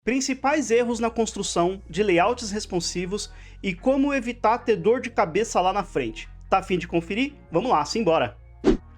Principais erros na construção de layouts responsivos e como evitar ter dor de cabeça lá na frente. Tá a fim de conferir? Vamos lá, simbora!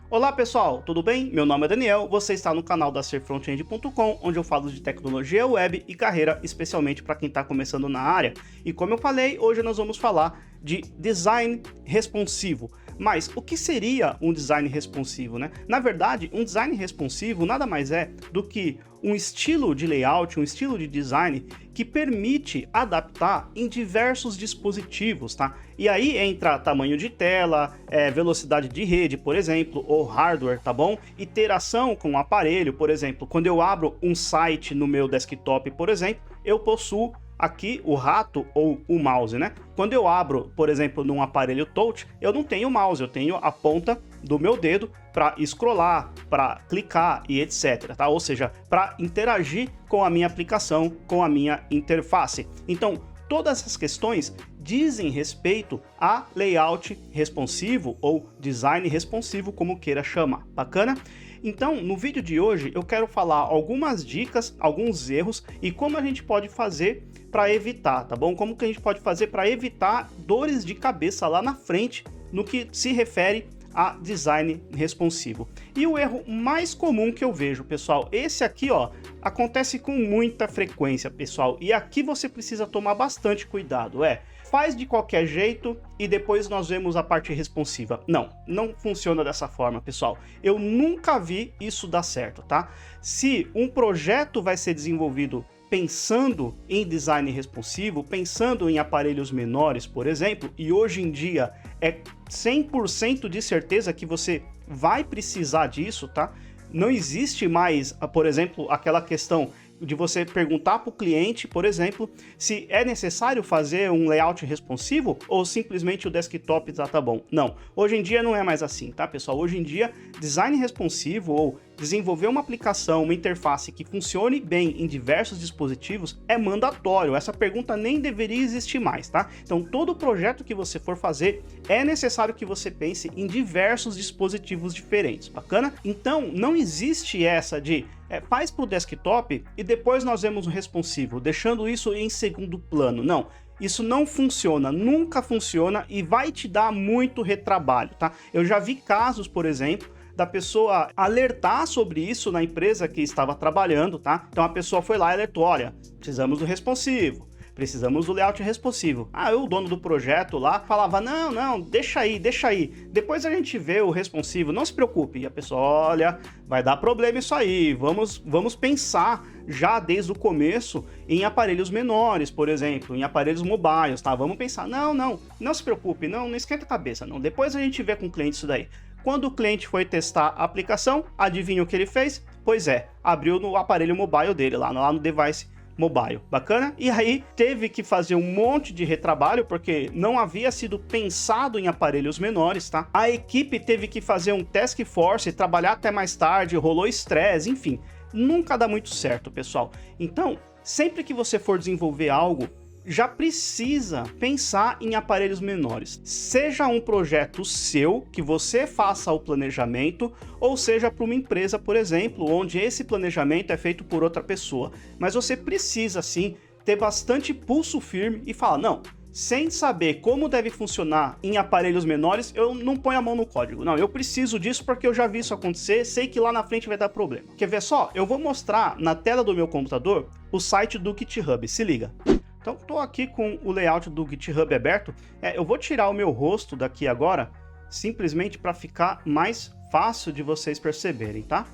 Olá pessoal, tudo bem? Meu nome é Daniel, você está no canal da serfrontend.com, onde eu falo de tecnologia web e carreira, especialmente para quem está começando na área. E como eu falei, hoje nós vamos falar de design responsivo. Mas o que seria um design responsivo, né? Na verdade, um design responsivo nada mais é do que um estilo de layout, um estilo de design que permite adaptar em diversos dispositivos, tá? E aí entra tamanho de tela, velocidade de rede, por exemplo, ou hardware, tá bom? Iteração com o aparelho, por exemplo, quando eu abro um site no meu desktop, por exemplo, eu possuo aqui o rato ou o mouse, né? Quando eu abro, por exemplo, num aparelho touch, eu não tenho mouse, eu tenho a ponta do meu dedo para scrollar, para clicar e etc, tá? Ou seja, para interagir com a minha aplicação, com a minha interface. Então, todas essas questões dizem respeito a layout responsivo ou design responsivo, como queira chamar. Bacana? Então, no vídeo de hoje, eu quero falar algumas dicas, alguns erros e como a gente pode fazer para evitar, tá bom? Como que a gente pode fazer para evitar dores de cabeça lá na frente no que se refere a design responsivo. E o erro mais comum que eu vejo, pessoal, esse aqui, ó, acontece com muita frequência, pessoal, e aqui você precisa tomar bastante cuidado, faz de qualquer jeito e depois nós vemos a parte responsiva. Não, não funciona dessa forma, pessoal. Eu nunca vi isso dar certo, tá? Se um projeto vai ser desenvolvido pensando em design responsivo, pensando em aparelhos menores, por exemplo, e hoje em dia é 100% de certeza que você vai precisar disso, tá? Não existe mais, por exemplo, aquela questão de você perguntar para o cliente, por exemplo, se é necessário fazer um layout responsivo ou simplesmente o desktop tá bom. Não, hoje em dia não é mais assim, tá, pessoal? Hoje em dia, design responsivo ou desenvolver uma aplicação, uma interface que funcione bem em diversos dispositivos é mandatório. Essa pergunta nem deveria existir mais, tá? Então, todo projeto que você for fazer, é necessário que você pense em diversos dispositivos diferentes, bacana? Então, não existe essa de faz para o desktop e depois nós vemos o responsivo, deixando isso em segundo plano. Não, isso não funciona, nunca funciona e vai te dar muito retrabalho, tá? Eu já vi casos, por exemplo, da pessoa alertar sobre isso na empresa que estava trabalhando, tá? Então a pessoa foi lá e alertou, olha, precisamos do responsivo, precisamos do layout responsivo. O dono do projeto lá falava, não, deixa aí, depois a gente vê o responsivo, não se preocupe. E a pessoa, olha, vai dar problema isso aí, vamos pensar já desde o começo em aparelhos menores, por exemplo, em aparelhos mobiles, tá? Vamos pensar, não se preocupe, não esquenta a cabeça, não, depois a gente vê com o cliente isso daí. Quando o cliente foi testar a aplicação, adivinha o que ele fez? Pois abriu no aparelho mobile dele, lá no device mobile, bacana? E aí teve que fazer um monte de retrabalho, porque não havia sido pensado em aparelhos menores, tá? A equipe teve que fazer um task force, trabalhar até mais tarde, rolou estresse, enfim, nunca dá muito certo, pessoal. Então, sempre que você for desenvolver algo, já precisa pensar em aparelhos menores. Seja um projeto seu, que você faça o planejamento, ou seja para uma empresa, por exemplo, onde esse planejamento é feito por outra pessoa. Mas você precisa, sim, ter bastante pulso firme e falar, não, sem saber como deve funcionar em aparelhos menores, eu não ponho a mão no código. Não, eu preciso disso porque eu já vi isso acontecer, sei que lá na frente vai dar problema. Quer ver só? Eu vou mostrar na tela do meu computador o site do GitHub, se liga. Então, estou aqui com o layout do GitHub aberto. Eu vou tirar o meu rosto daqui agora, simplesmente para ficar mais fácil de vocês perceberem, tá?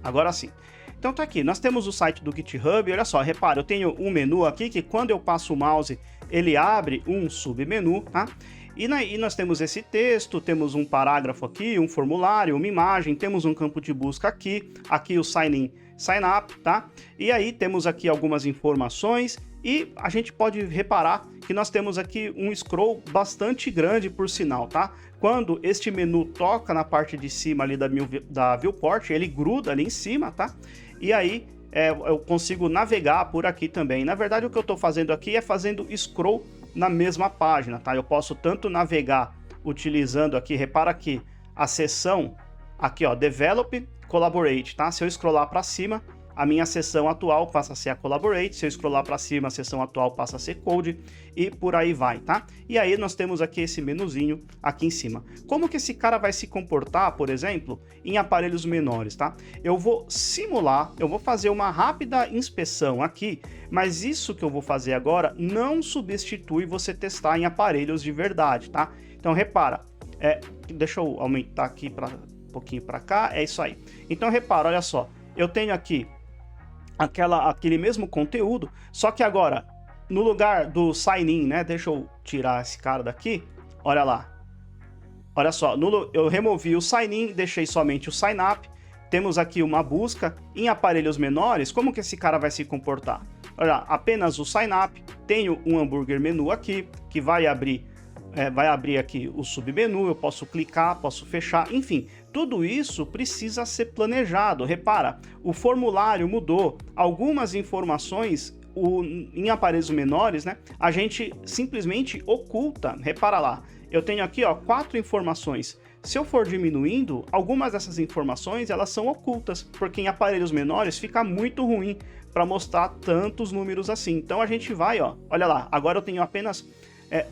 Agora sim. Então tá aqui, nós temos o site do GitHub, olha só, repara, eu tenho um menu aqui que quando eu passo o mouse, ele abre um submenu, tá? E nós temos esse texto, temos um parágrafo aqui, um formulário, uma imagem, temos um campo de busca aqui o sign in, sign up, tá? E aí temos aqui algumas informações e a gente pode reparar que nós temos aqui um scroll bastante grande por sinal, tá? Quando este menu toca na parte de cima ali da viewport, ele gruda ali em cima, tá? E aí eu consigo navegar por aqui também. Na verdade, o que eu estou fazendo aqui é fazendo scroll na mesma página, tá? Eu posso tanto navegar utilizando aqui, repara aqui, a seção aqui, ó, Develop, Collaborate, tá? Se eu scrollar para cima, a minha seção atual passa a ser a Collaborate, se eu scrollar para cima, a seção atual passa a ser Code, e por aí vai, tá? E aí nós temos aqui esse menuzinho aqui em cima. Como que esse cara vai se comportar, por exemplo, em aparelhos menores, tá? Eu vou simular, eu vou fazer uma rápida inspeção aqui, mas isso que eu vou fazer agora não substitui você testar em aparelhos de verdade, tá? Então repara, deixa eu aumentar aqui um pouquinho para cá, é isso aí. Então repara, olha só, eu tenho aqui aquele mesmo conteúdo, só que agora, no lugar do sign in, né, deixa eu tirar esse cara daqui, olha lá. Olha só, eu removi o sign in, deixei somente o sign up, temos aqui uma busca em aparelhos menores, como que esse cara vai se comportar? Olha, apenas o sign up, tenho um hambúrguer menu aqui, que vai abrir aqui o submenu, eu posso clicar, posso fechar, enfim, tudo isso precisa ser planejado. Repara, o formulário mudou, algumas informações em aparelhos menores, né, a gente simplesmente oculta. Repara lá, eu tenho aqui, ó, 4 informações. Se eu for diminuindo, algumas dessas informações elas são ocultas, porque em aparelhos menores fica muito ruim para mostrar tantos números assim. Então a gente vai, ó, olha lá, agora eu tenho apenas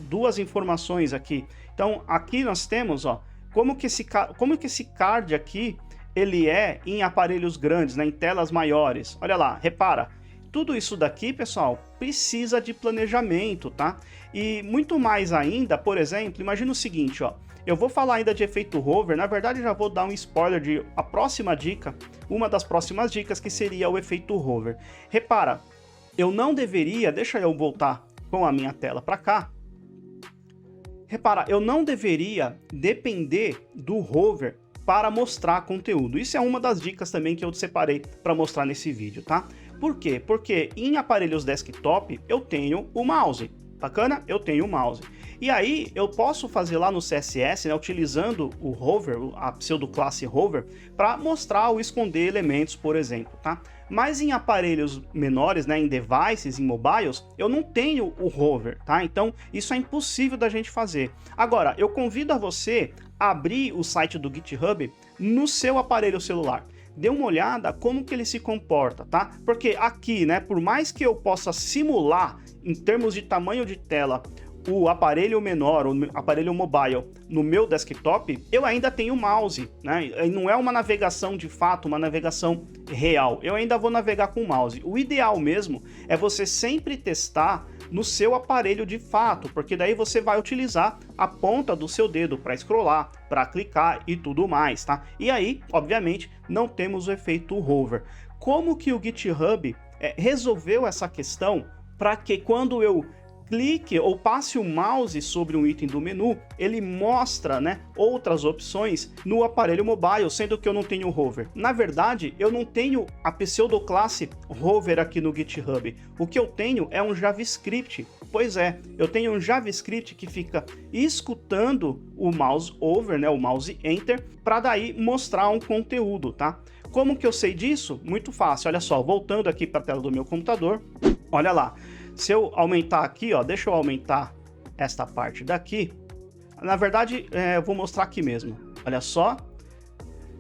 2 informações aqui. Então aqui nós temos, ó, como que esse card aqui ele é em aparelhos grandes, né, em telas maiores. Olha lá, repara, tudo isso daqui, pessoal, precisa de planejamento, tá? E muito mais ainda, por exemplo, imagina o seguinte, ó, eu vou falar ainda de efeito hover, na verdade já vou dar um spoiler de a próxima dica, uma das próximas dicas, que seria o efeito hover. Repara, eu não deveria, deixa eu voltar com a minha tela para cá. Repara, eu não deveria depender do hover para mostrar conteúdo. Isso é uma das dicas também que eu separei para mostrar nesse vídeo, tá? Por quê? Porque em aparelhos desktop eu tenho o mouse. Bacana? Eu tenho o mouse. E aí eu posso fazer lá no CSS, né, utilizando o hover, a pseudoclasse hover, para mostrar ou esconder elementos, por exemplo, tá? Mas em aparelhos menores, né, em devices, em mobiles, eu não tenho o hover, tá? Então isso é impossível da gente fazer. Agora, eu convido a você a abrir o site do GitHub no seu aparelho celular. Dê uma olhada como que ele se comporta, tá? Porque aqui, né, por mais que eu possa simular em termos de tamanho de tela o aparelho menor, o aparelho mobile no meu desktop, eu ainda tenho mouse, né? Não é uma navegação de fato, uma navegação real. Eu ainda vou navegar com o mouse. O ideal mesmo é você sempre testar no seu aparelho de fato, porque daí você vai utilizar a ponta do seu dedo para scrollar, para clicar e tudo mais, tá? E aí, obviamente, não temos o efeito hover. Como que o GitHub resolveu essa questão para que quando eu clique ou passe o mouse sobre um item do menu, ele mostra, né, outras opções no aparelho mobile, sendo que eu não tenho hover. Na verdade, eu não tenho a pseudoclasse hover aqui no GitHub. O que eu tenho é um JavaScript. Pois é, eu tenho um JavaScript que fica escutando o mouse over, né, o mouse enter, para daí mostrar um conteúdo, tá? Como que eu sei disso? Muito fácil. Olha só, voltando aqui para a tela do meu computador, olha lá. Se eu aumentar aqui, ó, deixa eu aumentar esta parte daqui. Na verdade, eu vou mostrar aqui mesmo. Olha só.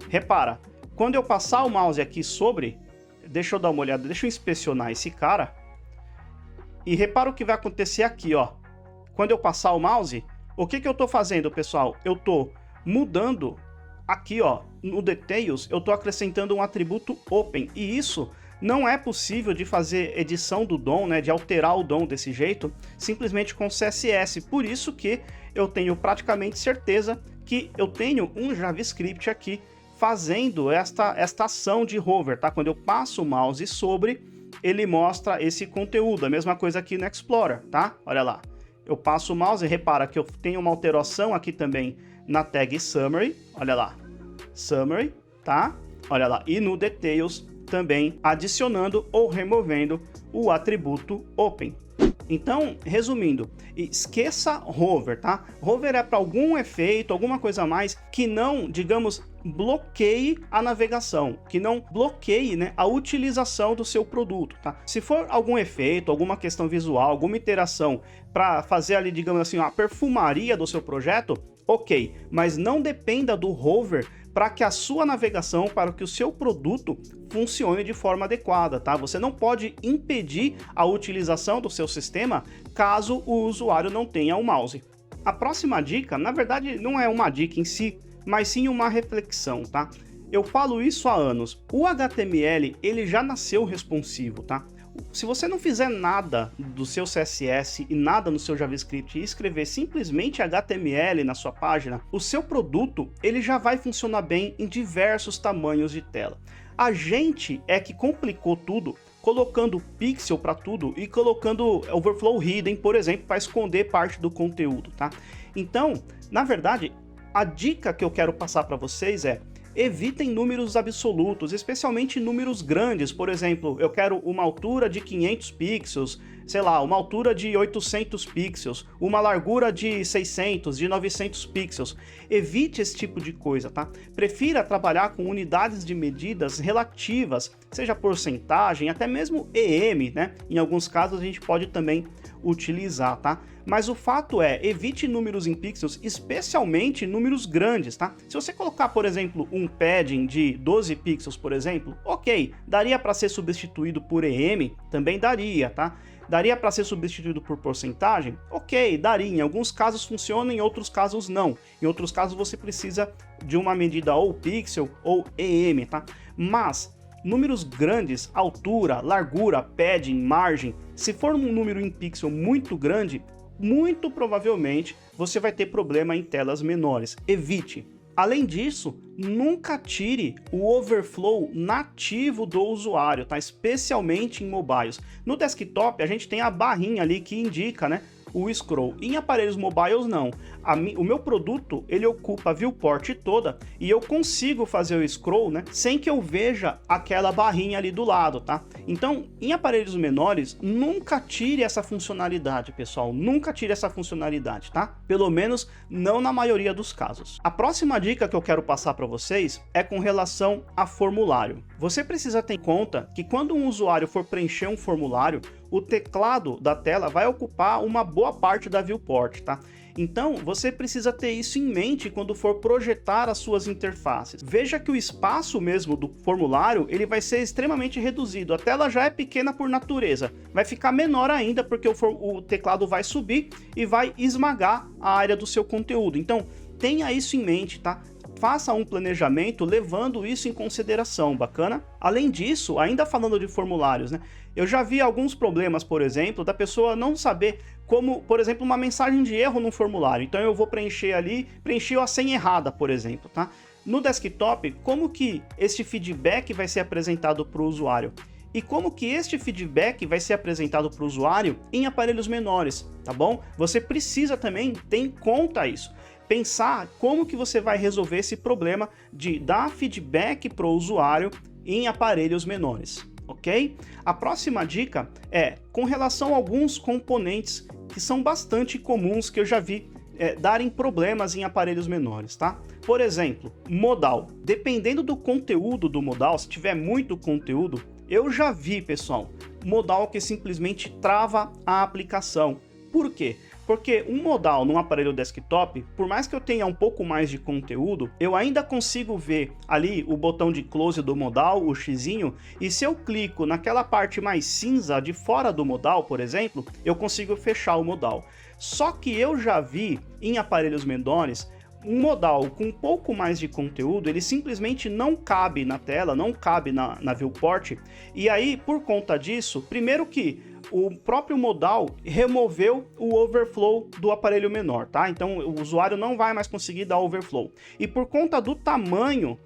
Repara, quando eu passar o mouse aqui sobre, deixa eu dar uma olhada, deixa eu inspecionar esse cara. E repara o que vai acontecer aqui, ó. Quando eu passar o mouse, o que que eu tô fazendo, pessoal? Eu tô mudando aqui, ó, no Details, eu tô acrescentando um atributo Open. E isso não é possível de fazer edição do DOM, né, de alterar o DOM desse jeito, simplesmente com CSS. Por isso que eu tenho praticamente certeza que eu tenho um JavaScript aqui fazendo esta ação de hover, tá? Quando eu passo o mouse sobre, ele mostra esse conteúdo. A mesma coisa aqui no Explorer, tá? Olha lá. Eu passo o mouse e repara que eu tenho uma alteração aqui também na tag Summary. Olha lá. Summary, tá? Olha lá. E no Details também adicionando ou removendo o atributo Open. Então, resumindo, esqueça hover, tá? Hover é para algum efeito, alguma coisa a mais que não, digamos, bloqueie a navegação, que não bloqueie, né, a utilização do seu produto, tá? Se for algum efeito, alguma questão visual, alguma interação para fazer ali, digamos assim, a perfumaria do seu projeto, Ok, mas não dependa do hover para que a sua navegação, para que o seu produto funcione de forma adequada, tá? Você não pode impedir a utilização do seu sistema caso o usuário não tenha o mouse. A próxima dica, na verdade, não é uma dica em si, mas sim uma reflexão, tá? Eu falo isso há anos. O HTML, ele já nasceu responsivo, tá? Se você não fizer nada do seu CSS e nada no seu JavaScript e escrever simplesmente HTML na sua página, o seu produto ele já vai funcionar bem em diversos tamanhos de tela. A gente é que complicou tudo colocando pixel para tudo e colocando overflow hidden, por exemplo, para esconder parte do conteúdo, tá? Então, na verdade, a dica que eu quero passar para vocês é: evitem números absolutos, especialmente números grandes. Por exemplo, eu quero uma altura de 500 pixels, sei lá, uma altura de 800 pixels, uma largura de 600, de 900 pixels. Evite esse tipo de coisa, tá? Prefira trabalhar com unidades de medidas relativas, seja porcentagem, até mesmo EM, né? Em alguns casos a gente pode também utilizar, tá? Mas o fato é, evite números em pixels, especialmente números grandes, tá? Se você colocar, por exemplo, um padding de 12 pixels, por exemplo, ok, daria para ser substituído por EM? Também daria, tá? Daria para ser substituído por porcentagem? Ok, daria. Em alguns casos funciona, em outros casos não. Em outros casos você precisa de uma medida ou pixel ou EM, tá? Mas números grandes, altura, largura, padding, margem, se for um número em pixel muito grande, muito provavelmente você vai ter problema em telas menores. Evite. Além disso, nunca tire o overflow nativo do usuário, tá? Especialmente em mobiles. No desktop a gente tem a barrinha ali que indica, né, o scroll. Em aparelhos mobiles não. O meu produto ele ocupa a viewport toda e eu consigo fazer o scroll, né, sem que eu veja aquela barrinha ali do lado, tá? Então, em aparelhos menores, nunca tire essa funcionalidade, pessoal. Nunca tire essa funcionalidade, tá? Pelo menos não na maioria dos casos. A próxima dica que eu quero passar para vocês é com relação a formulário. Você precisa ter em conta que quando um usuário for preencher um formulário, o teclado da tela vai ocupar uma boa parte da viewport, tá? Então, você precisa ter isso em mente quando for projetar as suas interfaces. Veja que o espaço mesmo do formulário, ele vai ser extremamente reduzido. A tela já é pequena por natureza, vai ficar menor ainda porque o teclado vai subir e vai esmagar a área do seu conteúdo. Então, tenha isso em mente, tá? Faça um planejamento levando isso em consideração, bacana? Além disso, ainda falando de formulários, né? Eu já vi alguns problemas, por exemplo, da pessoa não saber como, por exemplo, uma mensagem de erro no formulário. Então eu vou preencher ali, preencheu a senha errada, por exemplo, tá? No desktop, como que este feedback vai ser apresentado para o usuário? E como que este feedback vai ser apresentado para o usuário em aparelhos menores, tá bom? Você precisa também ter em conta isso. Pensar como que você vai resolver esse problema de dar feedback para o usuário em aparelhos menores, ok? A próxima dica é com relação a alguns componentes que são bastante comuns que eu já vi darem problemas em aparelhos menores, tá? Por exemplo, modal. Dependendo do conteúdo do modal, se tiver muito conteúdo, eu já vi, pessoal, modal que simplesmente trava a aplicação. Por quê? Porque um modal num aparelho desktop, por mais que eu tenha um pouco mais de conteúdo, eu ainda consigo ver ali o botão de close do modal, o xizinho, e se eu clico naquela parte mais cinza de fora do modal, por exemplo, eu consigo fechar o modal. Só que eu já vi em aparelhos menores um modal com um pouco mais de conteúdo, ele simplesmente não cabe na tela, não cabe na viewport, e aí, por conta disso, primeiro que o próprio modal removeu o overflow do aparelho menor, tá? Então o usuário não vai mais conseguir dar overflow. E por conta do tamanho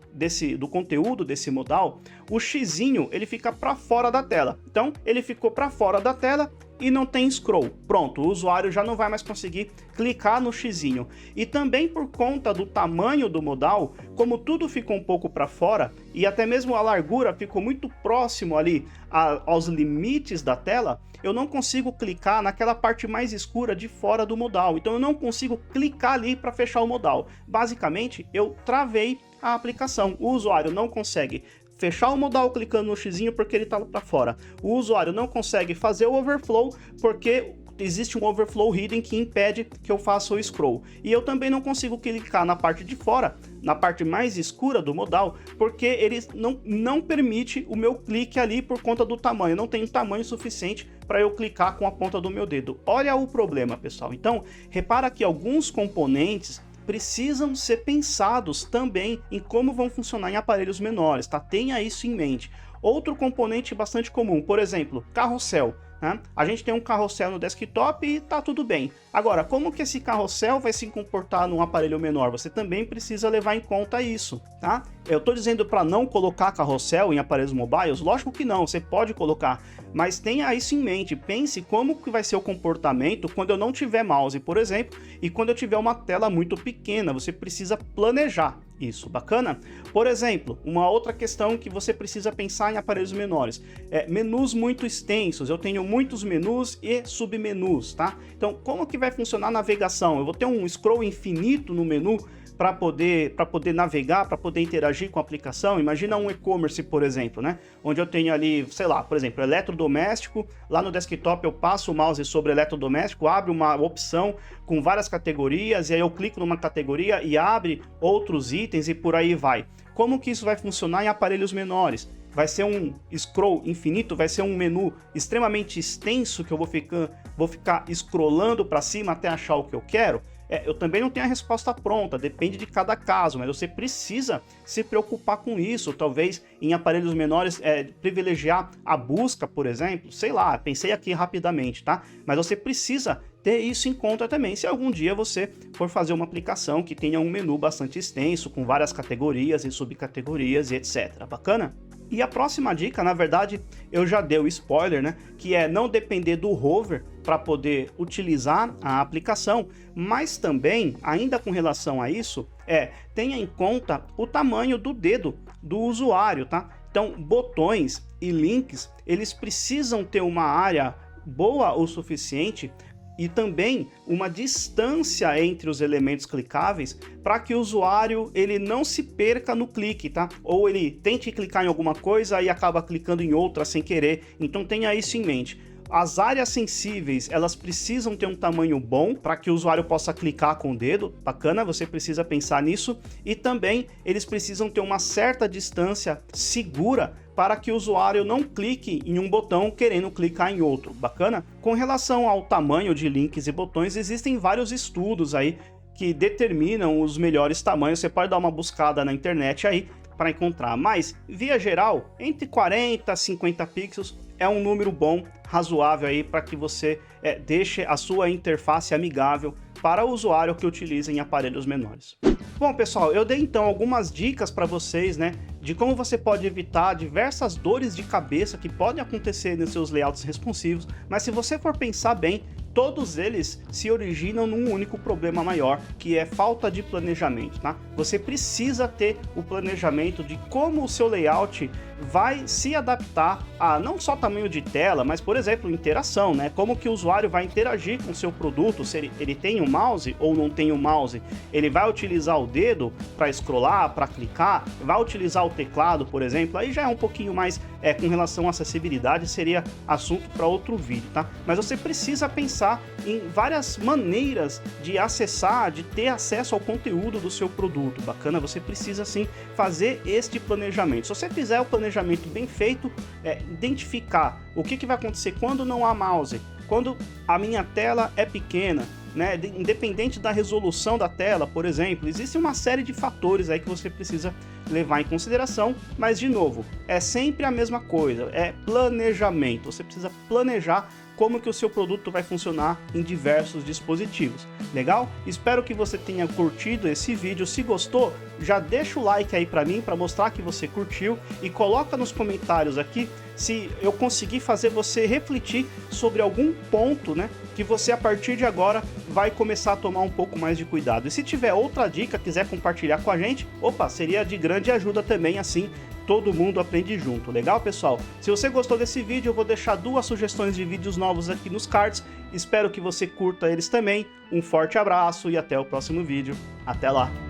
do conteúdo desse modal, o xizinho ele fica para fora da tela. Então ele ficou para fora da tela e não tem scroll. Pronto, o usuário já não vai mais conseguir clicar no xizinho. E também por conta do tamanho do modal, como tudo ficou um pouco para fora e até mesmo a largura ficou muito próximo ali aos limites da tela, eu não consigo clicar naquela parte mais escura de fora do modal. Então eu não consigo clicar ali para fechar o modal. Basicamente, eu travei a aplicação. O usuário não consegue fechar o modal clicando no xizinho porque ele está para fora. O usuário não consegue fazer o overflow porque existe um overflow hidden que impede que eu faça o scroll. E eu também não consigo clicar na parte de fora, na parte mais escura do modal, porque ele não permite o meu clique ali por conta do tamanho. Eu não tenho tamanho suficiente para eu clicar com a ponta do meu dedo. Olha o problema, pessoal. Então, repara que alguns componentes precisam ser pensados também em como vão funcionar em aparelhos menores, tá? Tenha isso em mente. Outro componente bastante comum, por exemplo, carrossel. Né? A gente tem um carrossel no desktop e tá tudo bem. Agora, como que esse carrossel vai se comportar num aparelho menor? Você também precisa levar em conta isso, tá? Eu tô dizendo para não colocar carrossel em aparelhos mobiles? Lógico que não, você pode colocar, mas tenha isso em mente. Pense como que vai ser o comportamento quando eu não tiver mouse, por exemplo, e quando eu tiver uma tela muito pequena. Você precisa planejar isso, bacana? Por exemplo, uma outra questão que você precisa pensar em aparelhos menores é menus muito extensos. Eu tenho muitos menus e submenus, tá? Então, como que vai funcionar a navegação? Eu vou ter um scroll infinito no menu para poder navegar, para poder interagir com a aplicação. Imagina um e-commerce, por exemplo, né? Onde eu tenho ali, sei lá, por exemplo, eletrodoméstico. Lá no desktop eu passo o mouse sobre eletrodoméstico, abre uma opção com várias categorias, e aí eu clico numa categoria e abre outros itens e por aí vai. Como que isso vai funcionar em aparelhos menores? Vai ser um scroll infinito? Vai ser um menu extremamente extenso que eu vou ficar scrollando para cima até achar o que eu quero? Eu também não tenho a resposta pronta, depende de cada caso, mas você precisa se preocupar com isso. Talvez em aparelhos menores privilegiar a busca, por exemplo, sei lá, pensei aqui rapidamente, tá? Mas você precisa ter isso em conta também, se algum dia você for fazer uma aplicação que tenha um menu bastante extenso, com várias categorias e subcategorias e etc. Bacana? E a próxima dica, na verdade, eu já dei o spoiler, né? Que é não depender do hover para poder utilizar a aplicação, mas também, ainda com relação a isso, tenha em conta o tamanho do dedo do usuário, tá? Então, botões e links, eles precisam ter uma área boa o suficiente e também uma distância entre os elementos clicáveis para que o usuário ele não se perca no clique, tá? Ou ele tente clicar em alguma coisa e acaba clicando em outra sem querer. Então tenha isso em mente. As áreas sensíveis, elas precisam ter um tamanho bom para que o usuário possa clicar com o dedo. Bacana, você precisa pensar nisso. E também eles precisam ter uma certa distância segura para que o usuário não clique em um botão querendo clicar em outro. Bacana? Com relação ao tamanho de links e botões, existem vários estudos aí que determinam os melhores tamanhos. Você pode dar uma buscada na internet aí para encontrar, mas via geral, entre 40 a 50 pixels é um número bom, razoável aí para que você deixe a sua interface amigável para o usuário que utiliza em aparelhos menores. Bom, pessoal, eu dei então algumas dicas para vocês, né, de como você pode evitar diversas dores de cabeça que podem acontecer nos seus layouts responsivos, mas se você for pensar bem, todos eles se originam num único problema maior, que é falta de planejamento, tá? Você precisa ter o planejamento de como o seu layout vai se adaptar a não só tamanho de tela, mas, por exemplo, interação, né? Como que o usuário vai interagir com o seu produto, se ele tem um mouse ou não tem um mouse, ele vai utilizar o dedo para scrollar, para clicar, vai utilizar o teclado, por exemplo, aí já é um pouquinho mais com relação à acessibilidade, seria assunto para outro vídeo, tá? Mas você precisa pensar em várias maneiras de acessar, de ter acesso ao conteúdo do seu produto. Bacana? Você precisa sim fazer este planejamento. Se você fizer o planejamento bem feito, identificar o que vai acontecer quando não há mouse, quando a minha tela é pequena, né? Independente da resolução da tela, por exemplo, existe uma série de fatores aí que você precisa levar em consideração, mas de novo, é sempre a mesma coisa, é planejamento. Você precisa planejar como que o seu produto vai funcionar em diversos dispositivos. Legal? Espero que você tenha curtido esse vídeo. Se gostou, já deixa o like aí para mim, para mostrar que você curtiu, e coloca nos comentários aqui se eu conseguir fazer você refletir sobre algum ponto, né, que você a partir de agora vai começar a tomar um pouco mais de cuidado. E se tiver outra dica, quiser compartilhar com a gente, seria de grande ajuda também, assim todo mundo aprende junto. Legal, pessoal? Se você gostou desse vídeo, eu vou deixar 2 sugestões de vídeos novos aqui nos cards. Espero que você curta eles também. Um forte abraço e até o próximo vídeo. Até lá!